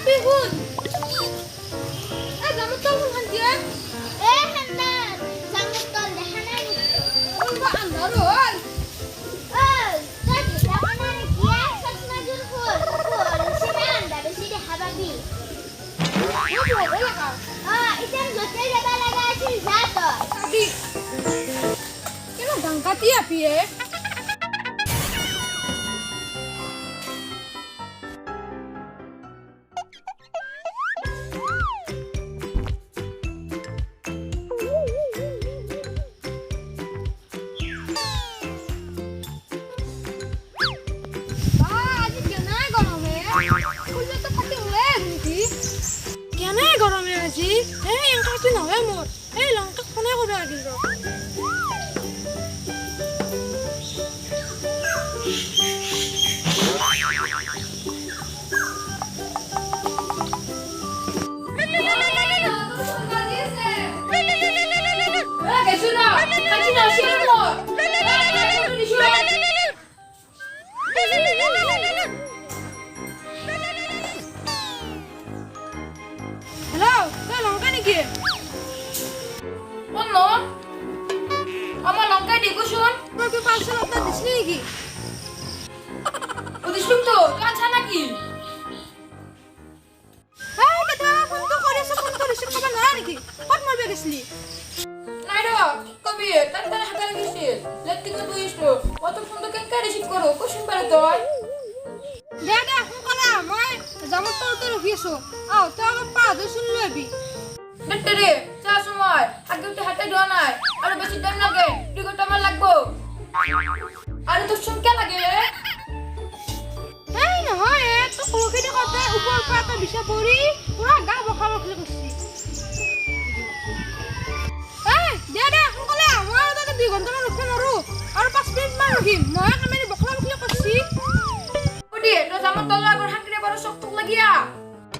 Pihun. Gamot tol kan dia. Hendak gamot tol dehanan. Ba andarol. Tadi dehanan dia sat majur hul. Sini anda besi hababi. Boleh kan? Item hotel jaba laga asil jato. Tadi. Kena dangkat ya piye? গরমে আজি এই এংকাটো নহয় মোৰ এই লংকাক ফোনে কৰিব লাগিল ৰ Hello, tao longkai niki. Ono? Ama longkai di kusun. Kau ke pasal apa di sini niki? Udah sebelum tu, kan sana ki. Hai, kata phone tu kau receive phone tu receive kapan lah niki? Kau mau bagi sini? Nairo, kau biar, tan hakal lagi sih. Lihat kita tu isu. Waktu phone tu kan receive karo, kusun pada tu. Dada, সোনকালে মই জামত তলতে ৰখি আছো আও তই অলপ পাহাৰটো চুনি লৈ আহিবি বেটেৰে চা সময় আগতে হাতে ধোৱা নাই আৰু বেছি টাইম লাগে 2 ঘণ্টামান লাগব আৰু তোক চুনকে লাগে এই নহয় তো কলখিদি কতে ওপৰ পৰা এটা বিছা পৰি পুৰা গা বখাব খুলি গৈছি এই দে সোনকালে মই তাতে 2 ঘণ্টামান ৰখিব নোৱাৰো আৰু 5 মিনিটমান ৰখিম মই কামেনি বখাব খুলি কৈছি Ito sama tol agor hangkre baru sok lagi ya.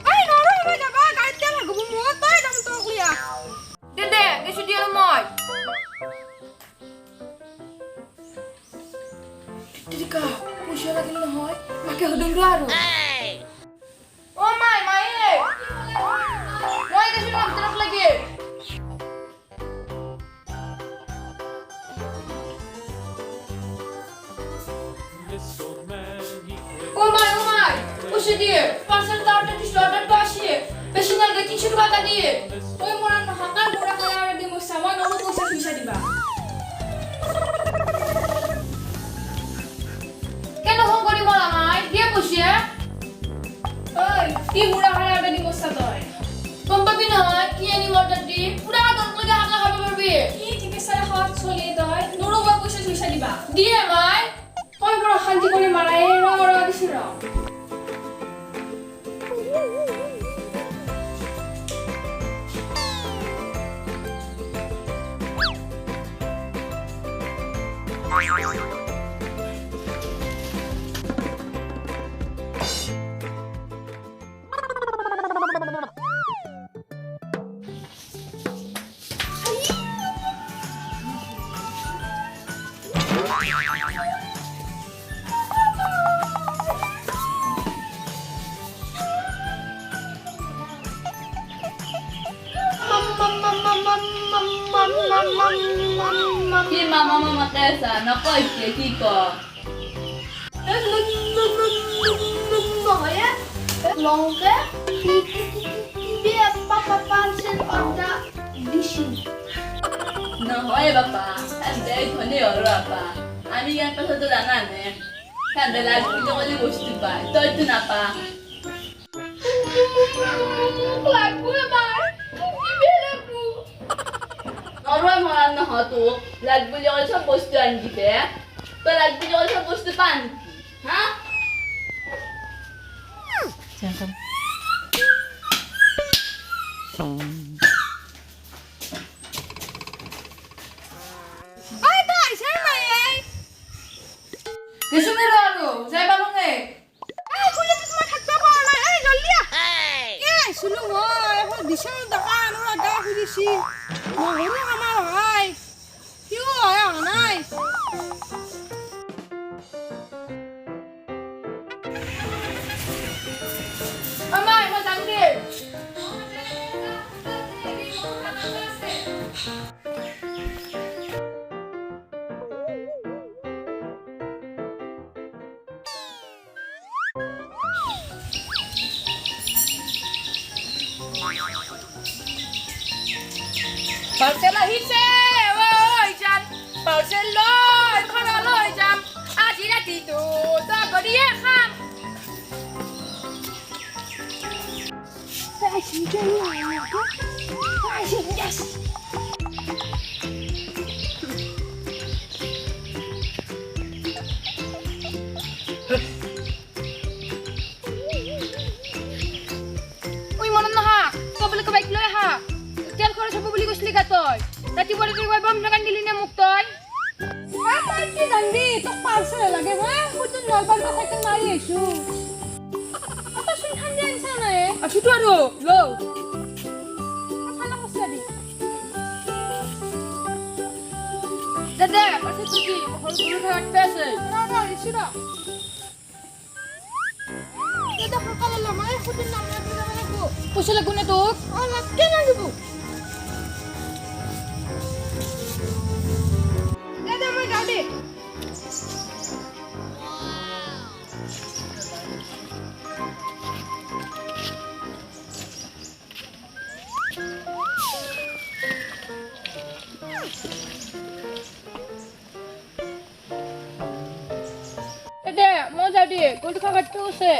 Ay, noro ba jaga kahit yan gubumuot tay sama tol kuya. Dede, kesu dia moy. Didika, pusya lagi lu hoy. Make hodong garu. Oh mai. Moy kesu nak terus lagi. Oh my, pushe dia. Pasal order di order tu asye. Pesinal ke 300 rupiah tadi. Oi moran hakar murah kaya di musama nono puasa bisa diba. Keno hong kori mola mai, dia pushe. Oi, di murah kaya di musama toy. Pompa bina ki ani order di. Pura don lagi hakar habe parbi. Ki tipe sara hot chole toy. Nono ba puasa bisa diba. Dia mai. Oi bro hanti kori marai ro disiro. Ki mama kesa nakoi ki ko. Ya, longke. Dia papa pansen order di sini. No hoye bapa, ande khone oro apa. Ami yan pa sa tulangan eh. Kanda lagi ko kali gusto ba. To ito na pa. Lagu bar. Ibelaku. Normal moran na hotu. Lagbo yo sa posto anji pe. To lagbo yo sa posto pan. Ha? Jangan. Ay, tay, sana eh. Gesumero aro, jai balong eh. Ay, kuya tukma thakta par na. Ay, jaldi a. Eh, sunu hoy, এখন বিশাল দোকান ওরা গা খুলিছি। মহরু আমার হয়। Q হয় নাই। Mama, mo parcel আহিছে ঐ জান পাৰ্চেল লৈ ঘৰলৈ যাম আজি ৰাতিটো দগৰিয়ে খাম ঐ মনত নহা তই বোলে বাইক লৈ আহা তেল খৰচ হ'ব বুলি কৈছিলি কা তই ৰাতিপুৱা বম লগান দিলি নে মোক তই কি জানবি তোক পাৰ্চেল লাগে হা মই তোৰ নলবাৰী চাইকেল মাৰি আহিছো চোন ঠাণ্ডা আনছা নাই আছোতো আৰু ল ঠাণ্ডা কষ্ট দি দাদা পাছে তুই কি হল হল থাকতে আছে না না ইসুরা দাদা সকালে লমাই খুদিন নাম লাগি যাব লাগবো পয়সা লাগবো না তোক লাগতে লাগিব দাদা মই যাও দে দাদা মই যাও দে গলু খাবারতে আছে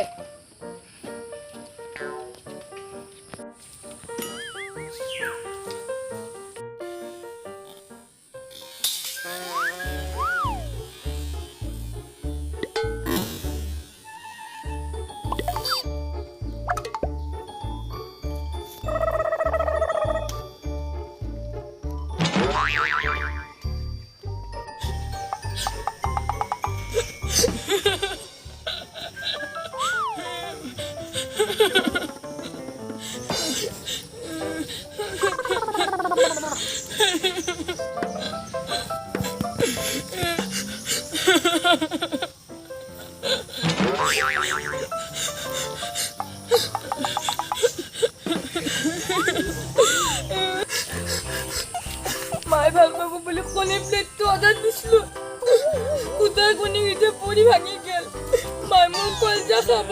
মাই ভাল পাব বুলি কলে প্লেটটো অৰ্ডাৰ দিছিলো কুটাৰ কোনি গিটা পৰি ভাঙি গেল মাই মোৰ কলজা খাব